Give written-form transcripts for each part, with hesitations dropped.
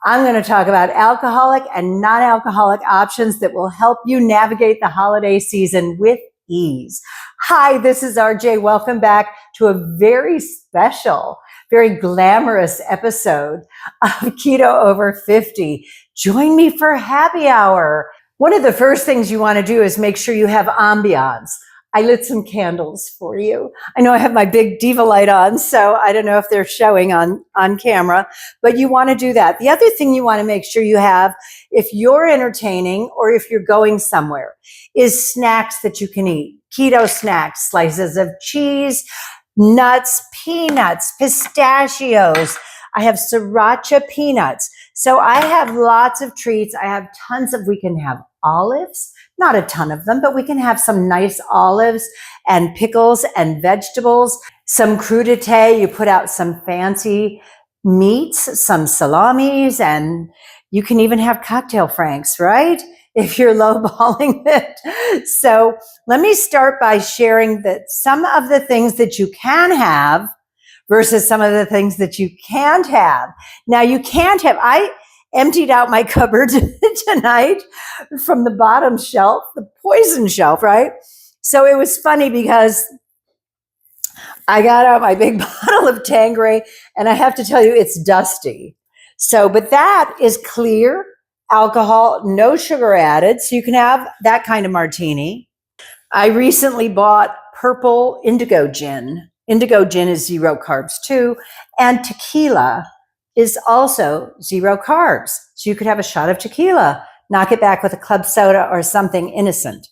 I'm going to talk about alcoholic and non-alcoholic options that will help you navigate the holiday season with ease. Hi, this is RJ. Welcome back to a very special, very glamorous episode of Keto Over 50. Join me for happy hour. One of the first things you want to do is make sure you have ambiance. I lit some candles for you. I know I have my big diva light on, so I don't know if they're showing on camera, but you want to do that. The other thing you want to make sure you have, if you're entertaining or if you're going somewhere, is snacks that you can eat. Keto snacks, slices of cheese, nuts, peanuts, pistachios. I have sriracha peanuts. So I have lots of treats. I have tons of, we can have olives. Not a ton of them, but we can have some nice olives and pickles and vegetables, some crudité. You put out some fancy meats, some salamis, and you can even have cocktail franks, right? If you're lowballing it. So let me start by sharing that some of the things that you can have versus some of the things that you can't have. Now you can't have, I emptied out my cupboard tonight from the bottom shelf, the poison shelf, right? So it was funny because I got out my big bottle of Tanqueray and I have to tell you, it's dusty. So, but that is clear alcohol, no sugar added. So you can have that kind of martini. I recently bought purple indigo gin. Indigo gin is zero carbs too. And tequila is also zero carbs. So you could have a shot of tequila, knock it back with a club soda or something innocent.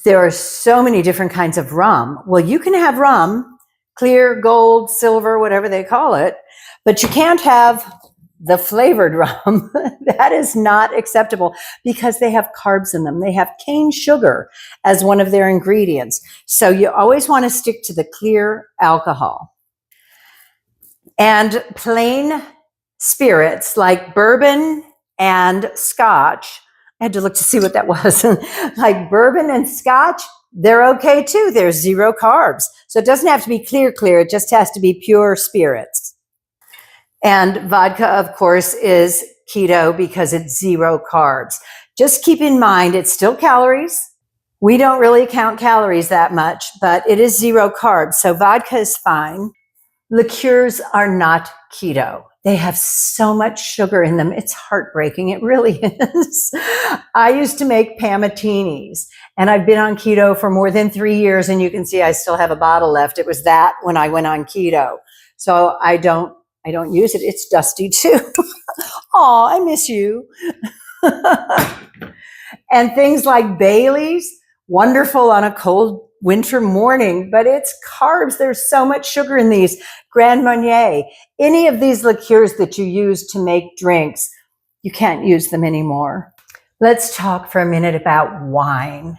There are so many different kinds of rum. Well, you can have rum, clear, gold, silver, whatever they call it, but you can't have the flavored rum. That is not acceptable because they have carbs in them. They have cane sugar as one of their ingredients. So you always want to stick to the clear alcohol. And plain spirits like bourbon and scotch, I had to look to see what that was, like bourbon and scotch, they're okay too. They're zero carbs. So it doesn't have to be clear, it just has to be pure spirits. And vodka, of course, is keto because it's zero carbs. Just keep in mind, it's still calories. We don't really count calories that much, but it is zero carbs. So vodka is fine. Liqueurs are not keto. They have so much sugar in them. It's heartbreaking. It really is. I used to make pamatinis, and I've been on keto for more than 3 years, and you can see I still have a bottle left. It was that when I went on keto. So I don't use it. It's dusty too. Oh, I miss you. And things like Bailey's, wonderful on a cold winter morning, but it's carbs. There's so much sugar in these. Grand Marnier, any of these liqueurs that you use to make drinks, you can't use them anymore. Let's talk for a minute about wine.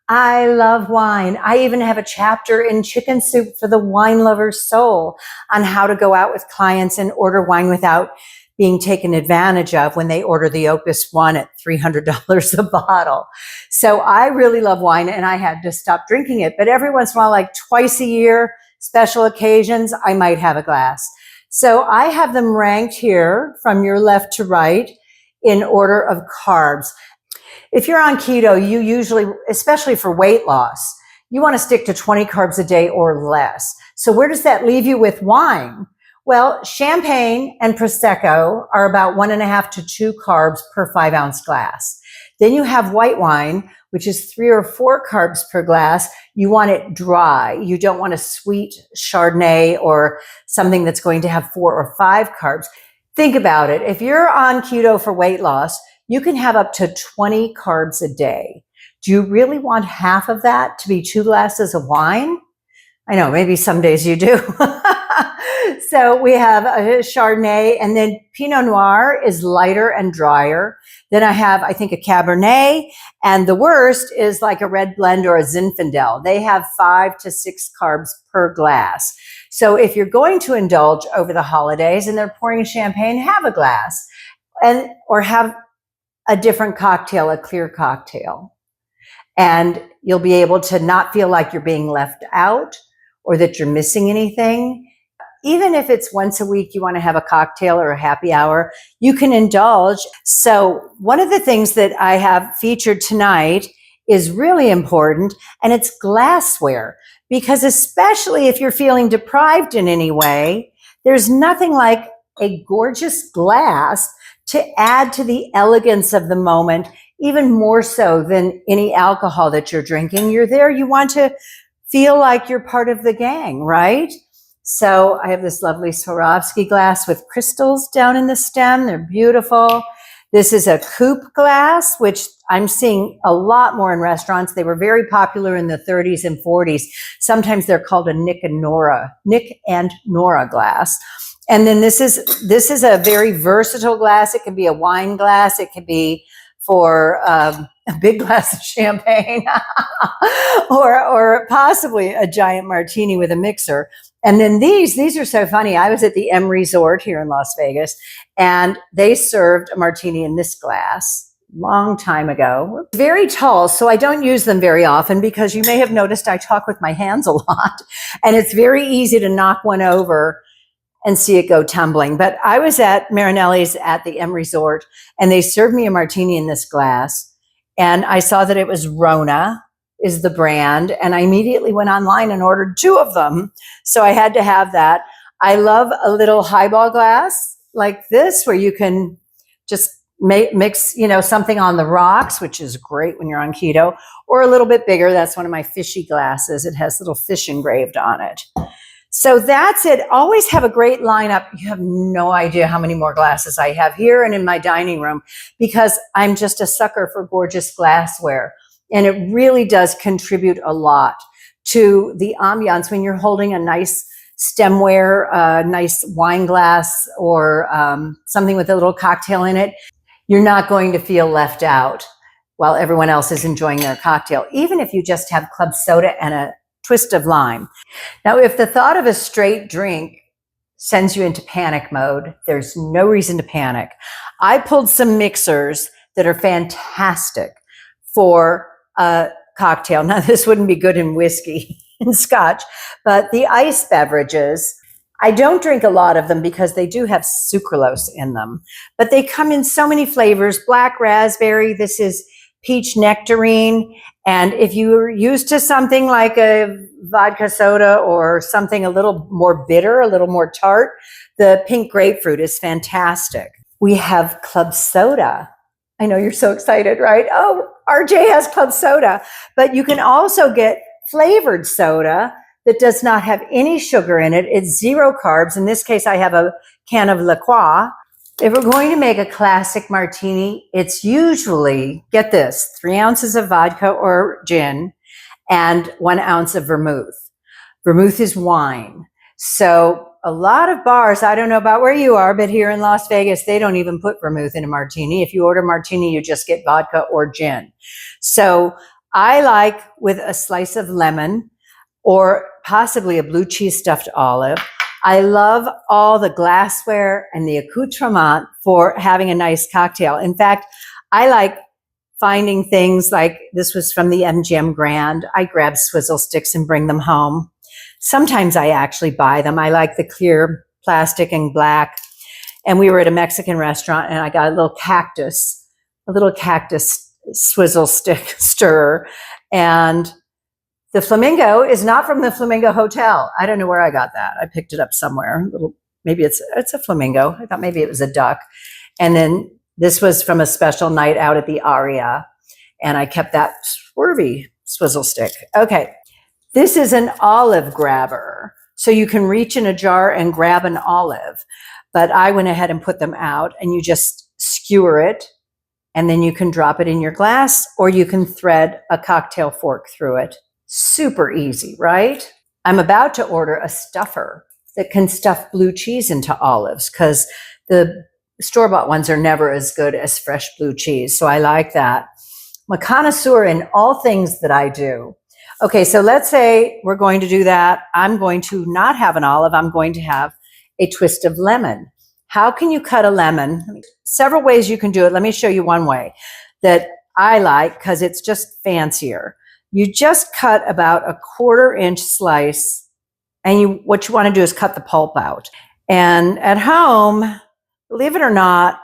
I love wine. I even have a chapter in Chicken Soup for the Wine Lover's Soul on how to go out with clients and order wine without being taken advantage of when they order the Opus One at $300 a bottle. So I really love wine and I had to stop drinking it. But every once in a while, like twice a year, special occasions, I might have a glass. So I have them ranked here from your left to right in order of carbs. If you're on keto, you usually, especially for weight loss, you want to stick to 20 carbs a day or less. So where does that leave you with wine? Well, champagne and prosecco are about 1.5 to 2 carbs per 5-ounce glass. Then you have white wine, which is 3 or 4 carbs per glass. You want it dry. You don't want a sweet chardonnay or something that's going to have 4 or 5 carbs. Think about it. If you're on keto for weight loss, you can have up to 20 carbs a day. Do you really want half of that to be 2 glasses of wine? I know, maybe some days you do. So we have a Chardonnay, and then Pinot Noir is lighter and drier. Then I have, I think, a Cabernet, and the worst is like a red blend or a Zinfandel. They have 5 to 6 carbs per glass. So if you're going to indulge over the holidays and they're pouring champagne, have a glass, or have a different cocktail, a clear cocktail. And you'll be able to not feel like you're being left out or that you're missing anything. even if it's once a week, you want to have a cocktail or a happy hour, you can indulge. So one of the things that I have featured tonight is really important, and it's glassware, because especially if you're feeling deprived in any way, there's nothing like a gorgeous glass to add to the elegance of the moment, even more so than any alcohol that you're drinking. You're there, you want to feel like you're part of the gang, right? So I have this lovely Swarovski glass with crystals down in the stem. They're beautiful. This is a coupe glass, which I'm seeing a lot more in restaurants. They were very popular in the 30s and 40s. Sometimes they're called a Nick and Nora glass. And then this is a very versatile glass. It can be a wine glass. It can be for a big glass of champagne or possibly a giant martini with a mixer. And then these are so funny. I was at the M Resort here in Las Vegas, and they served a martini in this glass long time ago. Very tall, so I don't use them very often because you may have noticed I talk with my hands a lot, and it's very easy to knock one over and see it go tumbling. But I was at Marinelli's at the M Resort, and they served me a martini in this glass, and I saw that it was Rona is the brand, and I immediately went online and ordered 2 of them. So I had to have that. I love a little highball glass like this where you can just mix, something on the rocks, which is great when you're on keto, or a little bit bigger. That's one of my fishy glasses. It has little fish engraved on it. So that's it. Always have a great lineup. You have no idea how many more glasses I have here and in my dining room, because I'm just a sucker for gorgeous glassware. And it really does contribute a lot to the ambiance when you're holding a nice stemware, a nice wine glass, or something with a little cocktail in it. You're not going to feel left out while everyone else is enjoying their cocktail, even if you just have club soda and a twist of lime. Now, if the thought of a straight drink sends you into panic mode, there's no reason to panic. I pulled some mixers that are fantastic for a cocktail. Now, this wouldn't be good in whiskey and scotch, but the ice beverages, I don't drink a lot of them because they do have sucralose in them, but they come in so many flavors. Black raspberry, this is peach nectarine. And if you're used to something like a vodka soda or something a little more bitter, a little more tart, the pink grapefruit is fantastic. We have club soda. I know you're so excited, right? Oh, RJ has club soda, but you can also get flavored soda that does not have any sugar in it. It's 0 carbs. In this case, I have a can of liqueurs. If we're going to make a classic martini, it's usually, get this, 3 ounces of vodka or gin and 1 ounce of vermouth. Vermouth is wine. So a lot of bars, I don't know about where you are, but here in Las Vegas, they don't even put vermouth in a martini. If you order martini, you just get vodka or gin. So I like with a slice of lemon or possibly a blue cheese stuffed olive. I love all the glassware and the accoutrement for having a nice cocktail. In fact, I like finding things like this was from the MGM Grand. I grab swizzle sticks and bring them home. Sometimes I actually buy them. I like the clear plastic and black. And we were at a Mexican restaurant and I got a little cactus swizzle stick stirrer. And the flamingo is not from the Flamingo Hotel. I don't know where I got that. I picked it up somewhere. Maybe it's a flamingo. I thought maybe it was a duck. And then this was from a special night out at the Aria. And I kept that swervy swizzle stick. Okay. This is an olive grabber. So you can reach in a jar and grab an olive. But I went ahead and put them out, and you just skewer it. And then you can drop it in your glass, or you can thread a cocktail fork through it. Super easy, right? I'm about to order a stuffer that can stuff blue cheese into olives, because the store-bought ones are never as good as fresh blue cheese. So I like that. I'm a connoisseur in all things that I do. Okay, so let's say we're going to do that. I'm going to not have an olive. I'm going to have a twist of lemon. How can you cut a lemon? Several ways you can do it. Let me show you one way that I like, because it's just fancier. You just cut about a 1/4 inch slice And what you want to do is cut the pulp out. And at home, believe it or not,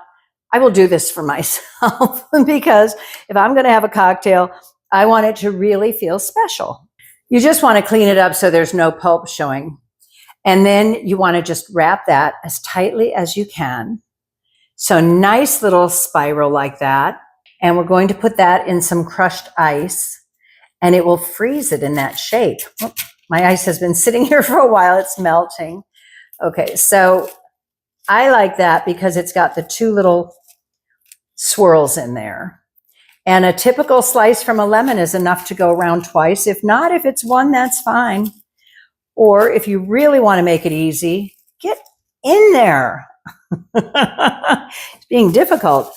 I will do this for myself because if I'm going to have a cocktail, I want it to really feel special. You just want to clean it up so there's no pulp showing. And then you want to just wrap that as tightly as you can. So nice little spiral like that. And we're going to put that in some crushed ice, and it will freeze it in that shape. Oh, my ice has been sitting here for a while. It's melting. Okay, so I like that because it's got the two little swirls in there. And a typical slice from a lemon is enough to go around twice. If not, if it's one, that's fine. Or if you really want to make it easy, get in there. It's being difficult.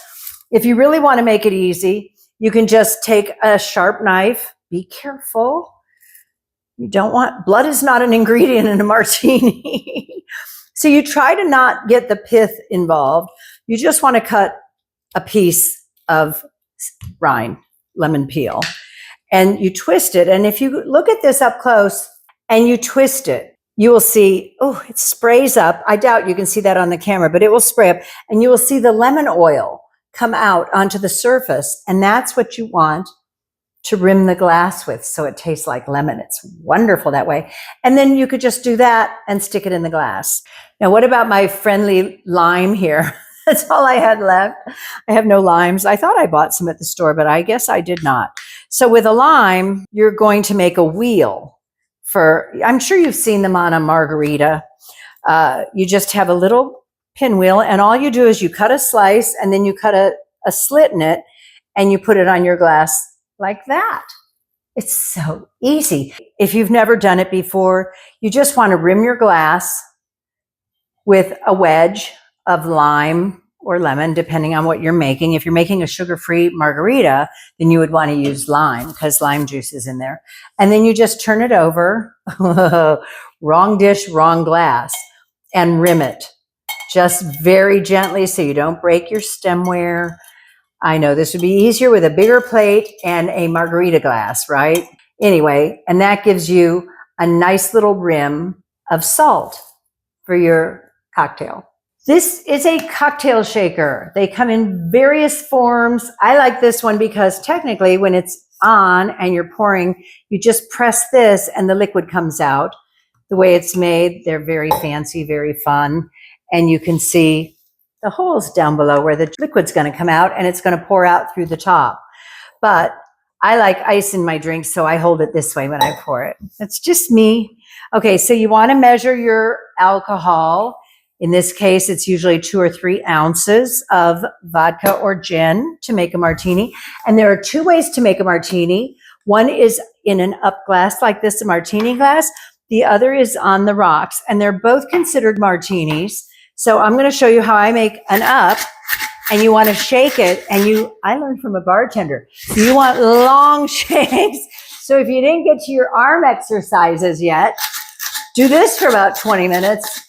If you really want to make it easy, you can just take a sharp knife. Be careful. You don't want, blood is not an ingredient in a martini. So you try to not get the pith involved. You just want to cut a piece of rind, lemon peel, and you twist it. And if you look at this up close and you twist it, you will see, oh, it sprays up. I doubt you can see that on the camera, but it will spray up, and you will see the lemon oil come out onto the surface. And that's what you want to rim the glass with, so it tastes like lemon. It's wonderful that way. And then you could just do that and stick it in the glass. Now, what about my friendly lime here? That's all I had left. I have no limes. I thought I bought some at the store, but I guess I did not. So with a lime, you're going to make a wheel for, I'm sure you've seen them on a margarita. You just have a little pinwheel, and all you do is you cut a slice, and then you cut a slit in it, and you put it on your glass like that. It's so easy. If you've never done it before, you just want to rim your glass with a wedge of lime or lemon, depending on what you're making. If you're making a sugar-free margarita, then you would want to use lime because lime juice is in there. And then you just turn it over, wrong dish, wrong glass, and rim it just very gently so you don't break your stemware. I know this would be easier with a bigger plate and a margarita glass, right? Anyway, and that gives you a nice little rim of salt for your cocktail. This is a cocktail shaker. They come in various forms. I like this one because technically when it's on and you're pouring, you just press this and the liquid comes out. The way it's made, they're very fancy, very fun. And you can see the holes down below where the liquid's going to come out, and it's going to pour out through the top. But I like ice in my drinks, so I hold it this way when I pour it. That's just me. Okay, so you want to measure your alcohol. In this case, it's usually 2 or 3 ounces of vodka or gin to make a martini. And there are 2 ways to make a martini. One is in an up glass like this, a martini glass. The other is on the rocks, and they're both considered martinis. So I'm going to show you how I make an up, and you want to shake it. And I learned from a bartender. So you want long shakes. So if you didn't get to your arm exercises yet, do this for about 20 minutes,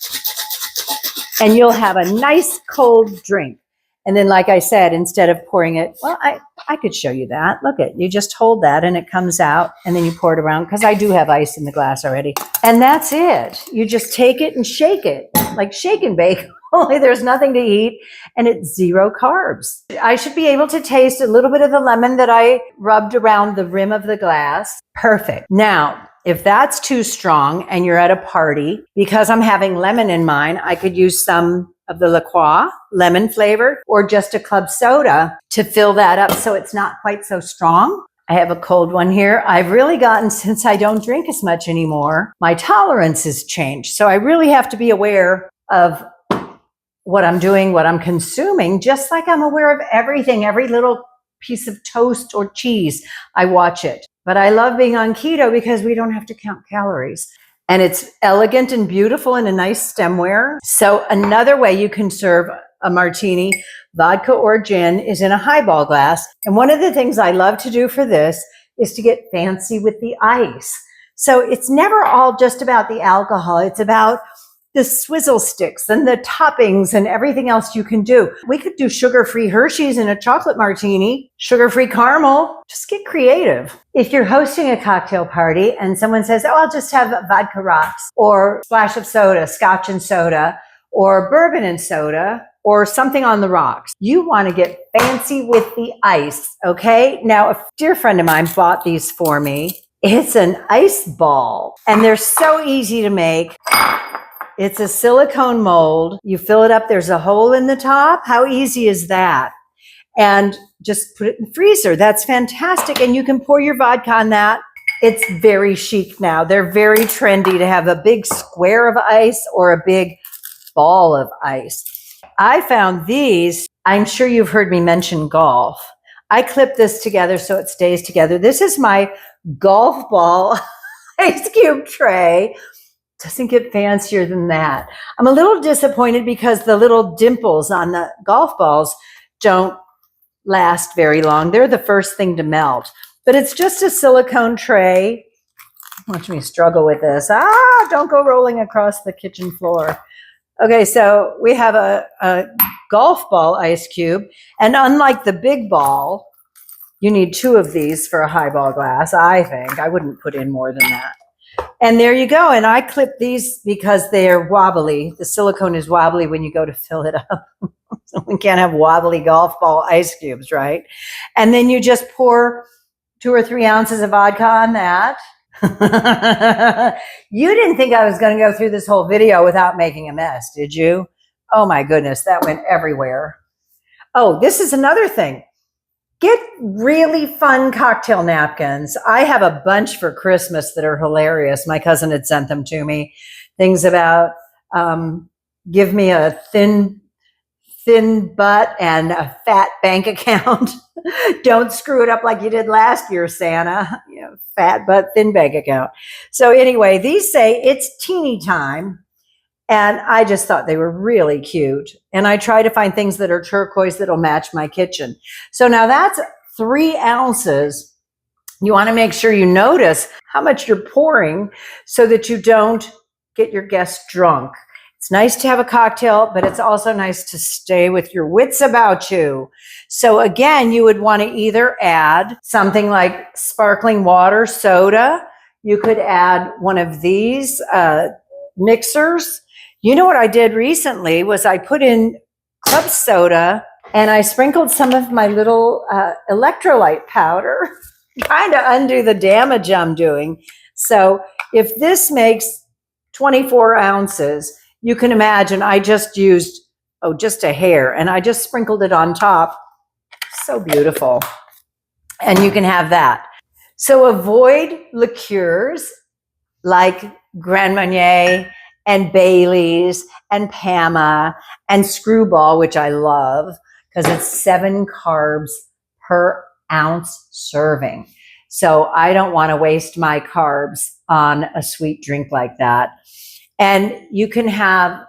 and you'll have a nice cold drink. And then, like I said, instead of pouring it, well, I could show you that. Look at, you just hold that and it comes out, and then you pour it around, because I do have ice in the glass already. And that's it. You just take it and shake it, like shake and bake, only there's nothing to eat, and it's 0 carbs. I should be able to taste a little bit of the lemon that I rubbed around the rim of the glass. Perfect. Now, if that's too strong and you're at a party, because I'm having lemon in mine, I could use some of the liqueur, lemon flavor, or just a club soda to fill that up so it's not quite so strong. I have a cold one here. I've really gotten, since I don't drink as much anymore, my tolerance has changed. So I really have to be aware of what I'm doing, what I'm consuming, just like I'm aware of everything, every little piece of toast or cheese. I watch it. But I love being on keto because we don't have to count calories. And it's elegant and beautiful in a nice stemware. So another way you can serve a martini, vodka or gin, is in a highball glass. And one of the things I love to do for this is to get fancy with the ice. So it's never all just about the alcohol. It's about the swizzle sticks and the toppings and everything else you can do. We could do sugar-free Hershey's in a chocolate martini, sugar-free caramel. Just get creative. If you're hosting a cocktail party and someone says, oh, I'll just have vodka rocks or splash of soda, scotch and soda, or bourbon and soda, or something on the rocks. You want to get fancy with the ice, okay? Now, a dear friend of mine bought these for me. It's an ice ball, and they're so easy to make. It's a silicone mold. You fill it up. There's a hole in the top. How easy is that? And just put it in the freezer. That's fantastic. And you can pour your vodka on that. It's very chic now. They're very trendy to have a big square of ice or a big ball of ice. I found these. I'm sure you've heard me mention golf. I clip this together so it stays together. This is my golf ball ice cube tray. Doesn't get fancier than that. I'm a little disappointed because the little dimples on the golf balls don't last very long. They're the first thing to melt. But it's just a silicone tray. Watch me struggle with this. Don't go rolling across the kitchen floor. Okay, so we have a golf ball ice cube. And unlike the big ball, you need 2 of these for a highball glass, I think. I wouldn't put in more than that. And there you go. And I clip these because they're wobbly. The silicone is wobbly when you go to fill it up. So we can't have wobbly golf ball ice cubes, right? And then you just pour 2 or 3 ounces of vodka on that. You didn't think I was going to go through this whole video without making a mess, did you? Oh my goodness, that went everywhere. Oh, this is another thing. Get really fun cocktail napkins. I have a bunch for Christmas that are hilarious. My cousin had sent them to me. Things about give me a thin butt and a fat bank account. Don't screw it up like you did last year, Santa. You know, fat butt, thin bank account. So anyway, these say it's teeny time. And I just thought they were really cute. And I try to find things that are turquoise that'll match my kitchen. So now that's 3 ounces. You want to make sure you notice how much you're pouring so that you don't get your guests drunk. It's nice to have a cocktail, but it's also nice to stay with your wits about you. So again, you would want to either add something like sparkling water, soda. You could add one of these mixers. You know what I did recently was I put in club soda and I sprinkled some of my little electrolyte powder, trying to undo the damage I'm doing. So if this makes 24 ounces, you can imagine I just used, just a hair, and I just sprinkled it on top. So beautiful. And you can have that. So avoid liqueurs like Grand Marnier and Bailey's and Pama and Screwball, which I love because it's 7 carbs per ounce serving. So I don't want to waste my carbs on a sweet drink like that. And you can have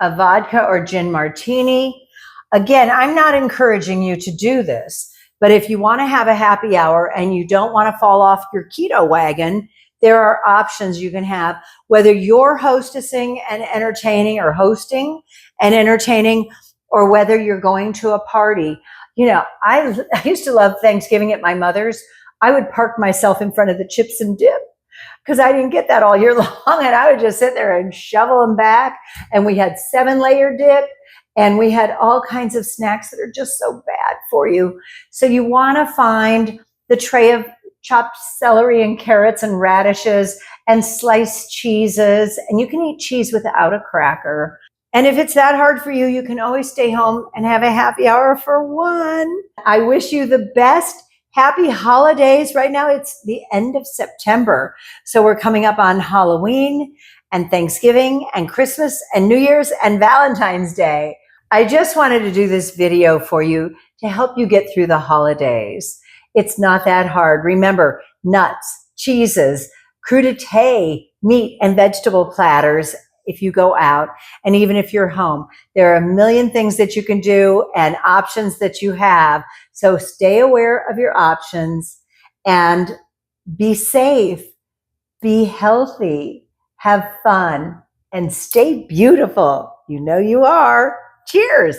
a vodka or gin martini. Again, I'm not encouraging you to do this, but if you want to have a happy hour and you don't want to fall off your keto wagon, there are options you can have, whether you're hostessing and entertaining or hosting and entertaining, or whether you're going to a party. You know, I used to love Thanksgiving at my mother's. I would park myself in front of the chips and dip because I didn't get that all year long. And I would just sit there and shovel them back. And we had 7-layer dip, and we had all kinds of snacks that are just so bad for you. So you want to find the tray of chopped celery and carrots and radishes and sliced cheeses. And you can eat cheese without a cracker. And if it's that hard for you, you can always stay home and have a happy hour for one. I wish you the best. Happy holidays. Right now, it's the end of September. So we're coming up on Halloween and Thanksgiving and Christmas and New Year's and Valentine's Day. I just wanted to do this video for you to help you get through the holidays. It's not that hard. Remember, nuts, cheeses, crudité, meat and vegetable platters if you go out, and even if you're home. There are a million things that you can do and options that you have. So stay aware of your options and be safe, be healthy, have fun, and stay beautiful. You know you are. Cheers.